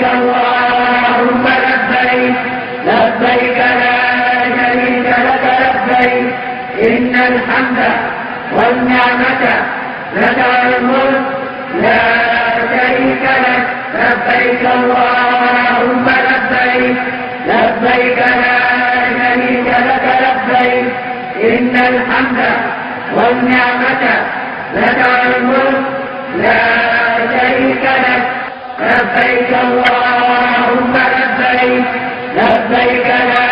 اللهم لبيك لبيك لا شريك لك لبيك إن الحمد والنعمة لك الملك لا شريك لك لبيك اللهم لبيك لبيك لا شريك لك لبيك إن الحمد والنعمة لك الملك لا شريك لك لبيك اللهم لبيك لبيك لا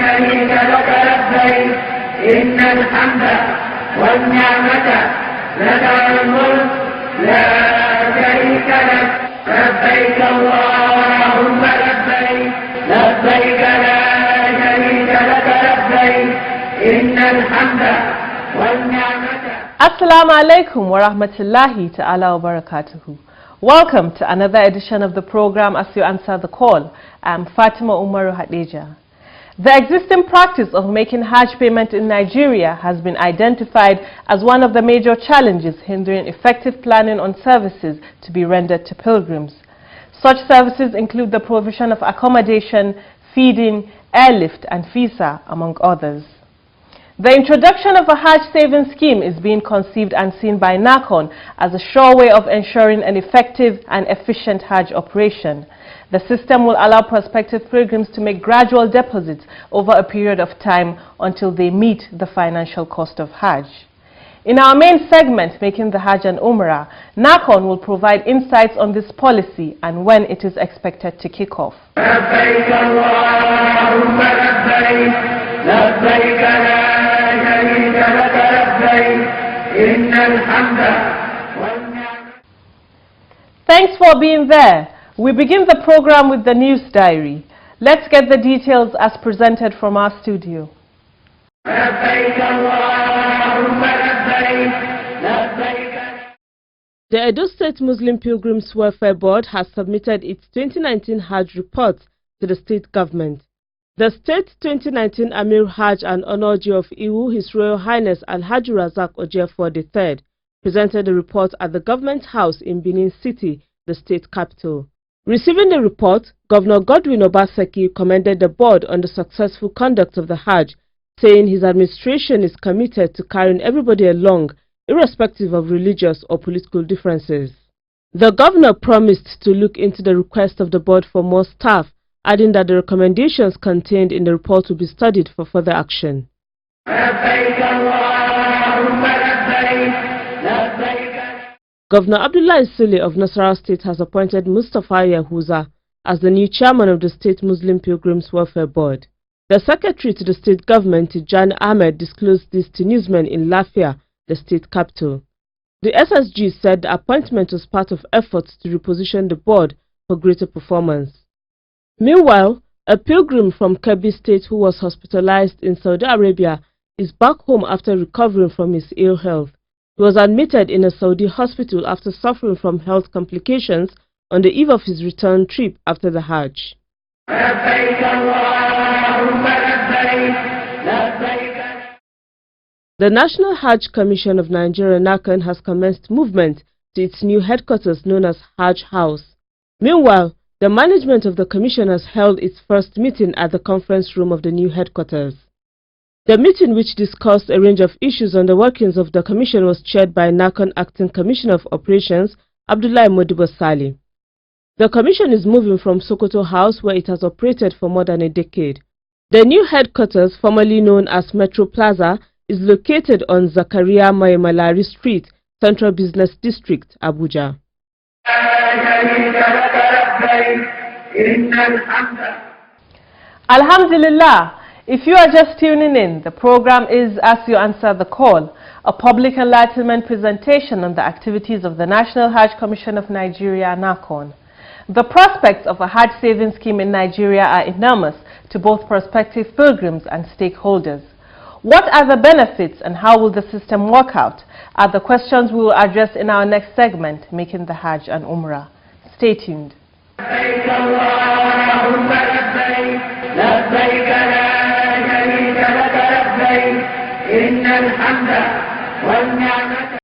شريك لك لبيك إن الحمد والنعمة لك الملك لا شريك لك لبيك اللهم لبيك لبيك لا شريك لك لبيك إن الحمد والنعمة. Assalamu alaikum wa rahmatullahi ta'ala wa barakatuhu. Welcome to another edition of the program As You Answer the Call. I'm Fatima Umaru Hadeja. The existing practice of making Hajj payment in Nigeria has been identified as one of the major challenges hindering effective planning on services to be rendered to pilgrims. Such services include the provision of accommodation, feeding, airlift and visa, among others. The introduction of a Hajj savings scheme is being conceived and seen by NAHCON as a sure way of ensuring an effective and efficient Hajj operation. The system will allow prospective pilgrims to make gradual deposits over a period of time until they meet the financial cost of Hajj. In our main segment, Making the Hajj and Umrah, NAHCON will provide insights on this policy and when it is expected to kick off. Thanks for being there. We begin the program with the news diary. Let's get the details as presented from our studio. The Edo State Muslim Pilgrims Welfare Board has submitted its 2019 Hajj report to the state government. The state 2019 Amir Hajj and Honoree of Iwu, His Royal Highness Alhaji Razak Ojefor III, presented the report at the Government House in Benin City, the state capital. Receiving the report, Governor Godwin Obaseki commended the board on the successful conduct of the Hajj, saying his administration is committed to carrying everybody along, irrespective of religious or political differences. The governor promised to look into the request of the board for more staff, adding that the recommendations contained in the report will be studied for further action. Governor Abdullah Sule of Nasarawa State has appointed Mustafa Yahuza as the new chairman of the State Muslim Pilgrims Welfare Board. The secretary to the state government, Jan Ahmed, disclosed this to newsmen in Lafia, the state capital. The SSG said the appointment was part of efforts to reposition the board for greater performance. Meanwhile, a pilgrim from Kebbi State who was hospitalized in Saudi Arabia is back home after recovering from his ill health. He was admitted in a Saudi hospital after suffering from health complications on the eve of his return trip after the Hajj. The National Hajj Commission of Nigeria NAHCON has commenced movement to its new headquarters known as Hajj House. Meanwhile, the management of the commission has held its first meeting at the conference room of the new headquarters. The meeting, which discussed a range of issues on the workings of the commission, was chaired by NAHCON Acting Commissioner of Operations, Abdullahi Modibo Saleh. The commission is moving from Sokoto House, where it has operated for more than a decade. The new headquarters, formerly known as Metro Plaza, is located on Zakaria Maimalari Street, Central Business District, Abuja. Alhamdulillah. If you are just tuning in, the program is As You Answer the Call, a public enlightenment presentation on the activities of the National Hajj Commission of Nigeria, NAHCON. The prospects of a Hajj savings scheme in Nigeria are enormous to both prospective pilgrims and stakeholders. What are the benefits and how will the system work out are the questions we will address in our next segment, Making the Hajj and Umrah. Stay tuned. إن الحمد والنعمة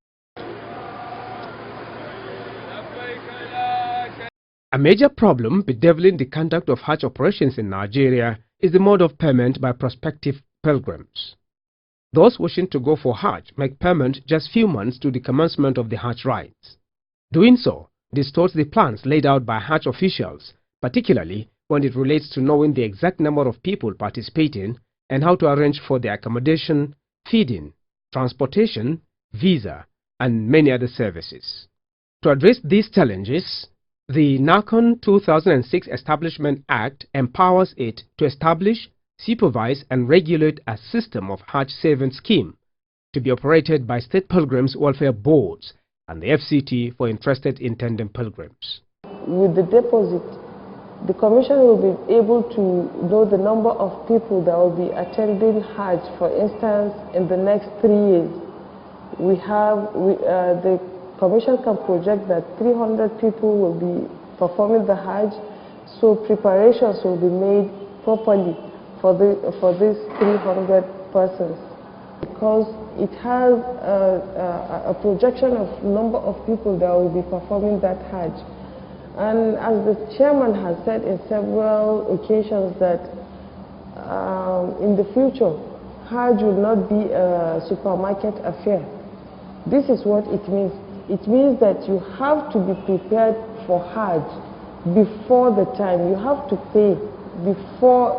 A major problem bedeviling the conduct of Hajj operations in Nigeria is the mode of payment by prospective pilgrims. Those wishing to go for Hajj make payment just few months to the commencement of the Hajj rites. Doing so distorts the plans laid out by Hajj officials, particularly when it relates to knowing the exact number of people participating and how to arrange for their accommodation, feeding, transportation, visa, and many other services. To address these challenges, the NAHCON 2006 Establishment Act empowers it to establish, supervise, and regulate a system of Hajj savings scheme to be operated by state pilgrims' welfare boards and the FCT for interested intending pilgrims. With the deposit, the Commission will be able to know the number of people that will be attending Hajj. For instance, in the next 3 years, the Commission can project that 300 people will be performing the Hajj, so preparations will be made properly for these 300 persons, because it has a projection of number of people that will be performing that Hajj. And as the chairman has said in several occasions that in the future, Hajj will not be a supermarket affair. This is what it means. It means that you have to be prepared for Hajj before the time. You have to pay before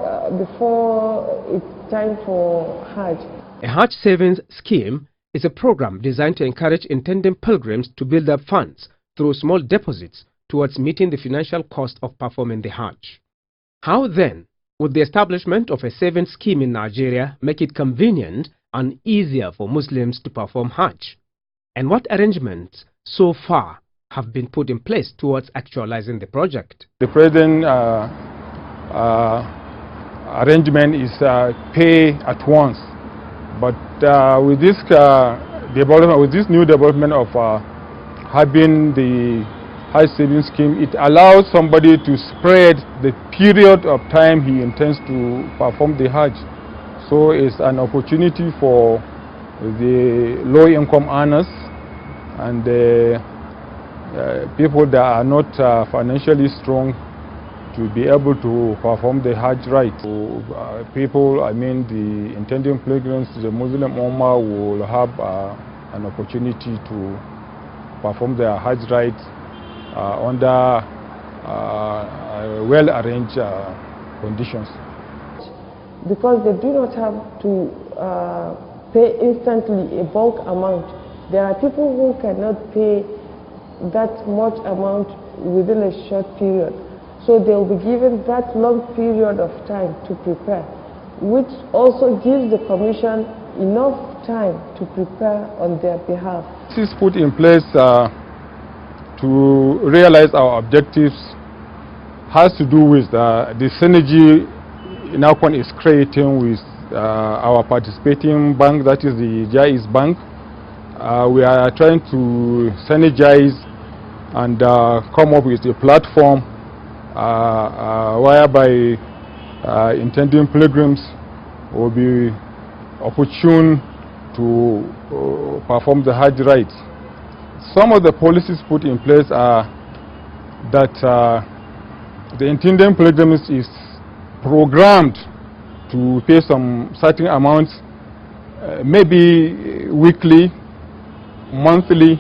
it's time for Hajj. A Hajj savings scheme is a program designed to encourage intending pilgrims to build up funds through small deposits towards meeting the financial cost of performing the Hajj. How then would the establishment of a savings scheme in Nigeria make it convenient and easier for Muslims to perform Hajj? And what arrangements so far have been put in place towards actualizing the project? The present arrangement is pay at once, but with this new development of having the Hajj savings scheme, it allows somebody to spread the period of time he intends to perform the Hajj. So it's an opportunity for the low-income earners and people that are not financially strong to be able to perform the Hajj rite. So, people, I mean the intending pilgrims, the Muslim Ummah will have an opportunity to perform their Hajj rite under well-arranged conditions. Because they do not have to pay instantly a bulk amount. There are people who cannot pay that much amount within a short period. So they will be given that long period of time to prepare, which also gives the Commission enough time to prepare on their behalf. This is put in place to realize our objectives has to do with the synergy NAHCON is creating with our participating bank, that is the Jaiz Bank. We are trying to synergize and come up with a platform whereby intending pilgrims will be opportune to perform the Hajj rites. Some of the policies put in place are that the intending pilgrims is programmed to pay some certain amounts, maybe weekly, monthly,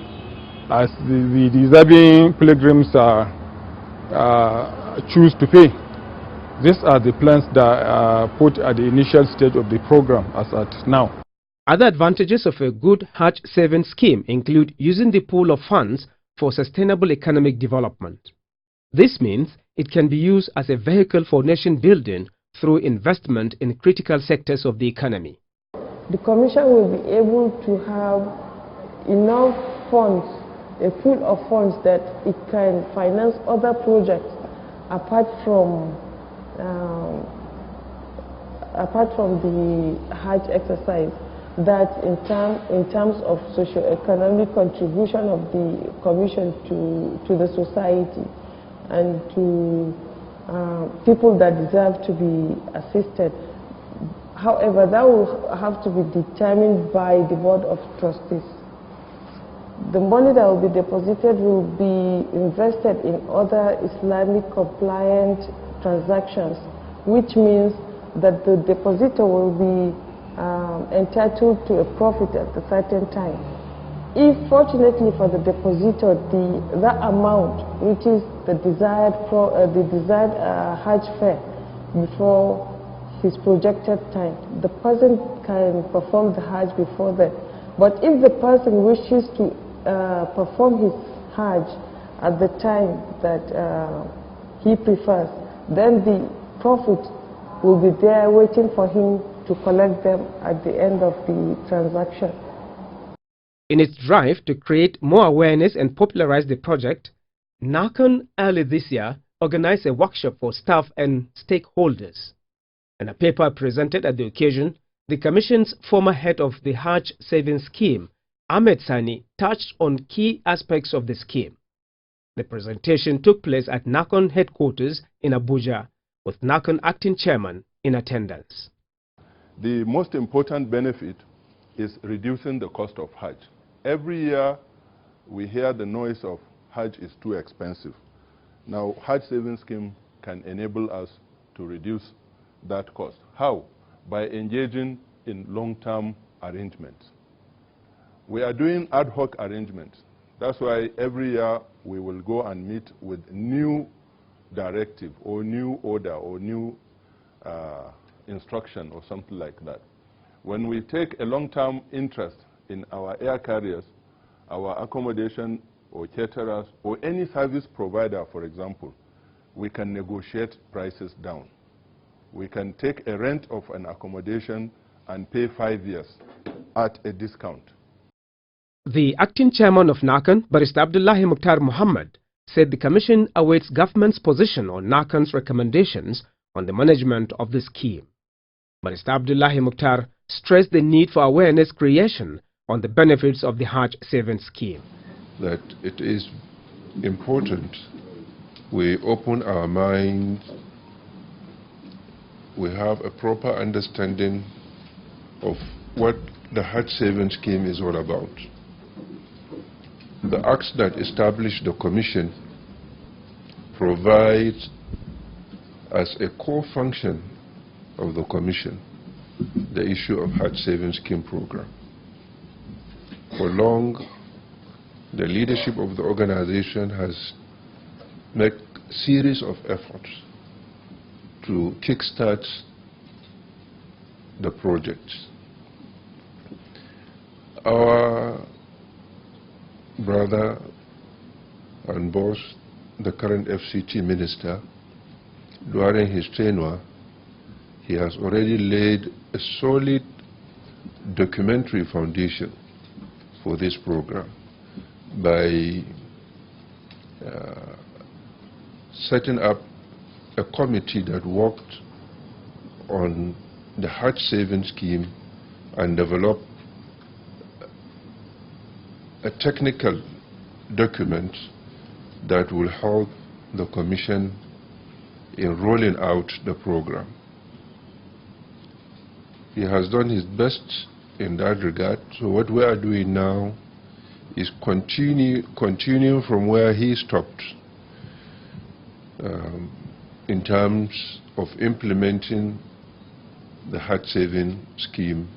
as the deserving pilgrims choose to pay. These are the plans that are put at the initial stage of the program as at now. Other advantages of a good Hajj savings scheme include using the pool of funds for sustainable economic development. This means it can be used as a vehicle for nation building through investment in critical sectors of the economy. The Commission will be able to have enough funds, a pool of funds that it can finance other projects apart from the Hajj exercise, that in terms of socio-economic contribution of the Commission to the society and to people that deserve to be assisted. However, that will have to be determined by the Board of Trustees. The money that will be deposited will be invested in other Islamic compliant transactions, which means that the depositor will be entitled to a profit at a certain time. If fortunately for the depositor, that amount reaches the desired Hajj fare before his projected time, the person can perform the Hajj before that. But if the person wishes to perform his Hajj at the time that he prefers, then the profit will be there waiting for him to collect them at the end of the transaction. In its drive to create more awareness and popularize the project, NAHCON early this year organized a workshop for staff and stakeholders. In a paper presented at the occasion, the Commission's former head of the Hajj Savings Scheme, Ahmed Sani, touched on key aspects of the scheme. The presentation took place at NAHCON headquarters in Abuja, with NAHCON acting chairman in attendance. The most important benefit is reducing the cost of Hajj. Every year we hear the noise of Hajj is too expensive. Now Hajj Savings Scheme can enable us to reduce that cost. How? By engaging in long-term arrangements. We are doing ad hoc arrangements. That's why every year we will go and meet with new directive or new order or new instruction or something like that. When we take a long-term interest in our air carriers, our accommodation or caterers or any service provider, for example, we can negotiate prices down. We can take a rent of an accommodation and pay 5 years at a discount. The acting chairman of NAHCON, Barrister Abdullahi Mukhtar Muhammad, said the Commission awaits government's position on NAHCON's recommendations on the management of the scheme. Barrister Abdullahi Mukhtar stressed the need for awareness creation on the benefits of the Hajj Savings Scheme. That it is important we open our minds, we have a proper understanding of what the Hajj Savings Scheme is all about. The acts that establish the Commission provide as a core function of the Commission the issue of Hajj Savings Scheme program. For long, the leadership of the organization has made a series of efforts to kickstart the project. Our brother and boss, the current FCT minister, during his tenure, he has already laid a solid documentary foundation for this program by setting up a committee that worked on the Hajj Savings Scheme and developed a technical document that will help the Commission in rolling out the program. He has done his best in that regard, so what we are doing now is continue from where he stopped in terms of implementing the Hajj Saving Scheme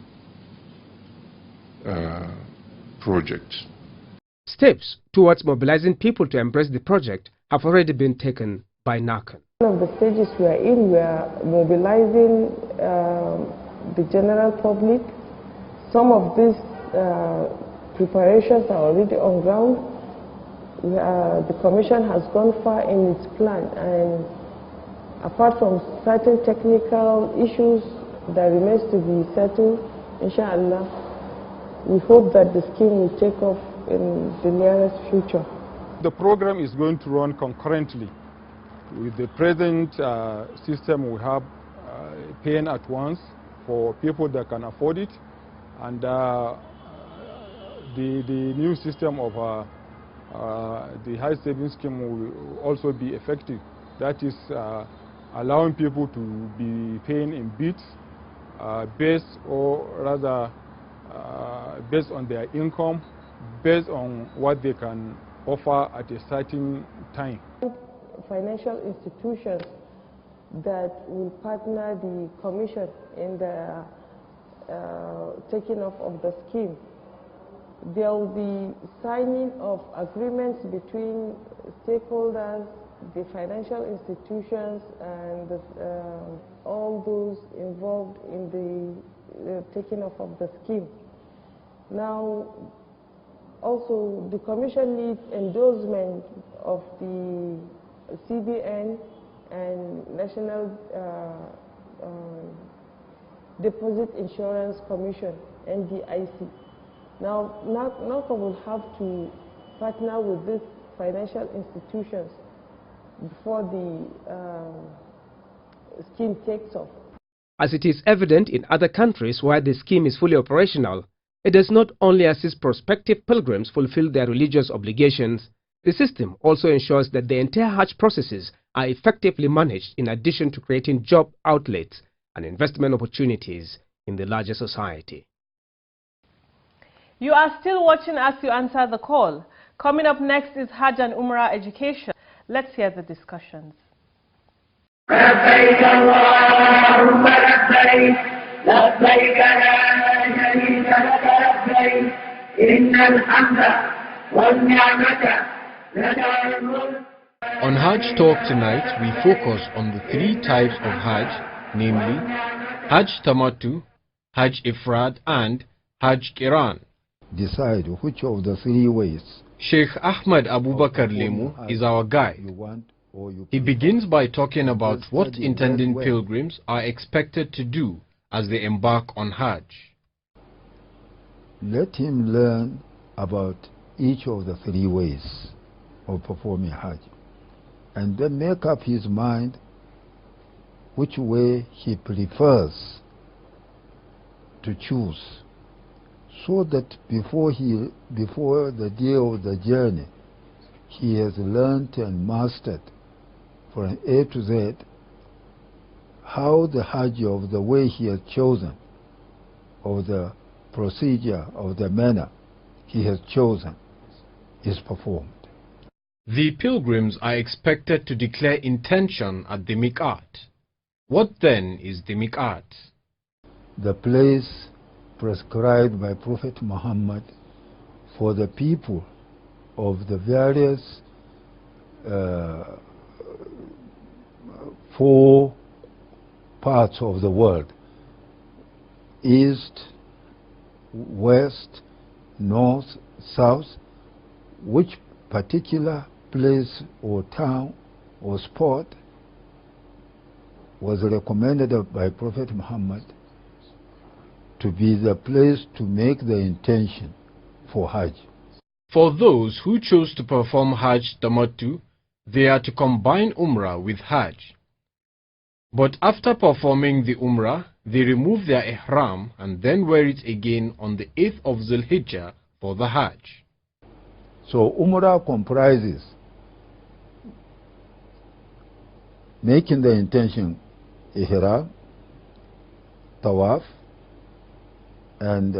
project. Steps towards mobilizing people to embrace the project have already been taken by NAHCON. One of the stages we are in, we are mobilizing the general public. Some of these preparations are already on ground. The Commission has gone far in its plan, and apart from certain technical issues that remains to be settled, inshallah, we hope that the scheme will take off in the nearest future. The program is going to run concurrently with the present system we have, paying at once for people that can afford it, and the new system of the Hajj Savings Scheme will also be effective. That is allowing people to be paying in bits based on their income, based on what they can offer at a certain time. Financial institutions that will partner the Commission in the taking off of the scheme. There will be signing of agreements between stakeholders, the financial institutions, and all those involved in the taking off of the scheme. Now, also the Commission needs endorsement of the CBN and National Deposit Insurance Commission, NDIC. Now, NAHCON will have to partner with these financial institutions before the scheme takes off. As it is evident in other countries where the scheme is fully operational, it does not only assist prospective pilgrims fulfill their religious obligations, the system also ensures that the entire Hajj processes are effectively managed, in addition to creating job outlets and investment opportunities in the larger society. You are still watching As You Answer the Call. Coming up next is Hajj and Umrah education. Let's hear the discussions. لبيك اللهم لبيك لبيك لا شريك لك لبيك إن الحمد والنعمة لك الملك. On Hajj Talk tonight, we focus on the three types of Hajj, namely Hajj Tamattu, Hajj Ifrad and Hajj Qiran. Decide which of the three ways Sheikh Ahmad Abubakar Lemu is our guide. He begins by talking about what intending pilgrims are expected to do as they embark on Hajj. Let him learn about each of the three ways of performing Hajj, and then make up his mind which way he prefers to choose, so that before the day of the journey, he has learned and mastered from A to Z how the Hajj of the way he has chosen, of the procedure, of the manner he has chosen, is performed. The pilgrims are expected to declare intention at the Miqat. What then is the Miqat? The place prescribed by Prophet Muhammad for the people of the various 4 parts of the world: East, West, North, South. Which particular place or town or spot was recommended by Prophet Muhammad to be the place to make the intention for Hajj. For those who chose to perform Hajj Tamattu, they are to combine Umrah with Hajj. But after performing the Umrah, they remove their Ihram and then wear it again on the 8th of Zulhijjah for the Hajj. So Umrah comprises making the intention Ihram, Tawaf, and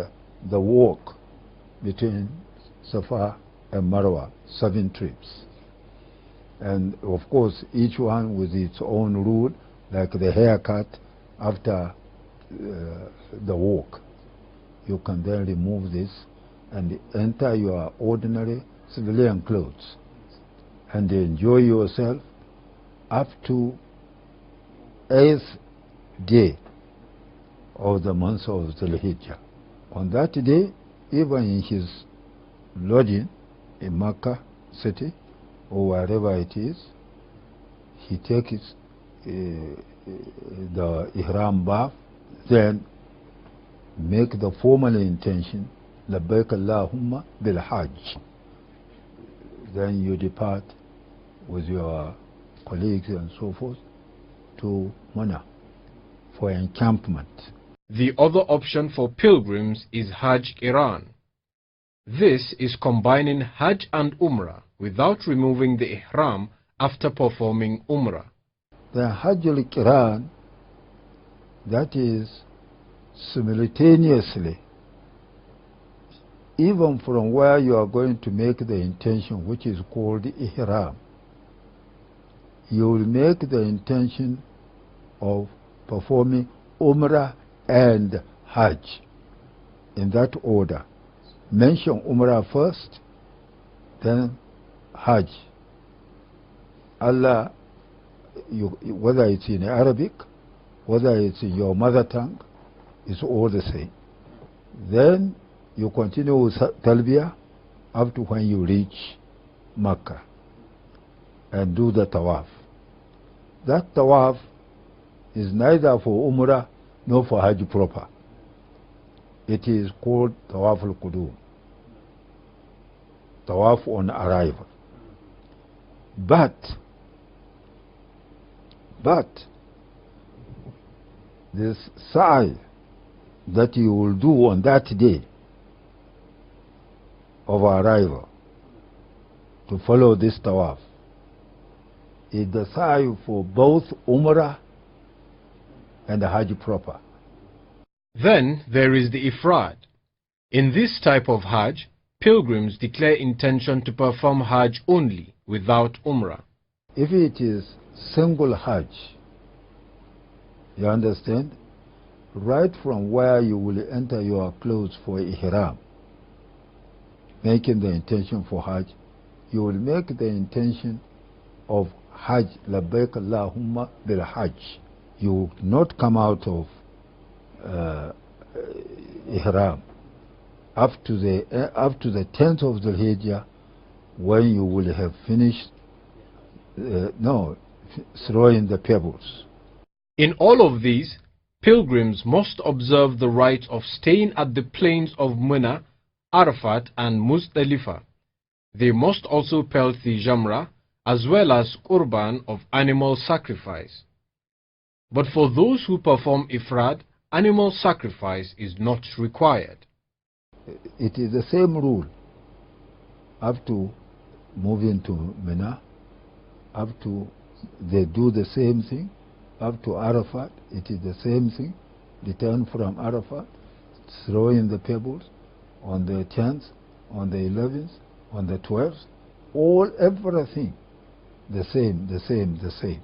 the walk between Safa and Marwa, 7 trips. And of course, each one with its own rule, like the haircut after the walk. You can then remove this and enter your ordinary civilian clothes and enjoy yourself up to 8th day of the month of Zulhijjah. On that day, even in his lodging in Makkah city or wherever it is, he takes the Ihram bath, then make the formal intention, Labbaik Allahumma bil Hajj. Then you depart with your colleagues and so forth to Mina for encampment. The other option for pilgrims is Hajj Qiran. This is combining Hajj and Umrah without removing the Ihram after performing Umrah. The Hajj al-Qiran, that is simultaneously even from where you are going to make the intention, which is called ihram, you will make the intention of performing Umrah and Hajj in that order. Mention Umrah first, then Hajj. Allah, whether it's in Arabic, whether it's in your mother tongue, it's all the same. Then you continue with Talbiyah up to when you reach Makkah and do the Tawaf. That Tawaf is neither for Umrah nor for Hajj proper. It is called Tawaf al-Qudum, Tawaf on arrival. But this sa'i that you will do on that day of arrival to follow this Tawaf is the sa'i for both Umrah and the Hajj proper. Then there is the Ifrad. In this type of Hajj, pilgrims declare intention to perform Hajj only, without Umrah. If it is single Hajj, you understand? Right from where you will enter your clothes for Ihram, making the intention for Hajj, you will make the intention of Hajj, Labbaik Allahumma bil Hajj. You will not come out of Ihram up to the 10th of the Hijjah, when you will have finished throwing the pebbles. In all of these, pilgrims must observe the rite of staying at the plains of Mina, Arafat and Muzdalifah. They must also pelt the Jamra, as well as Qurban of animal sacrifice. But for those who perform Ifrad, animal sacrifice is not required. It is the same rule up to moving to Mina, up to they do the same thing, up to Arafat, it is the same thing. Return from Arafat, throwing the pebbles on the 10th, on the 11th, on the 12th, everything the same,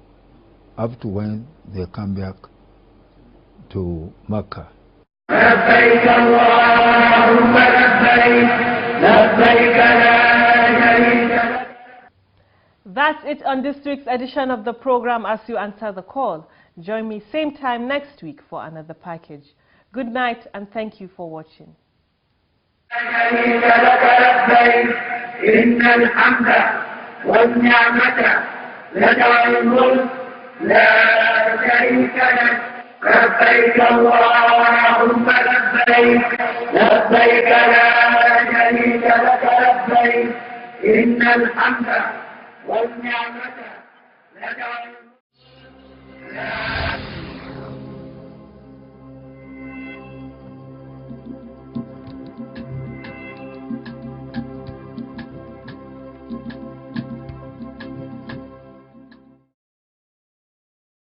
up to when they come back to Makkah. لبيك اللهم لبيك لبيك لا شريك لك. That's it on this week's edition of the program As You Answer the Call. Join me same time next week for another package. Good night and thank you for watching. شريك لك لبيك إن الحمد والنعمة لك الملك لا شريك لك لبيك اللهم لبيك لبيك لا شريك لك لبيك إن الحمد والنعمة لك الملك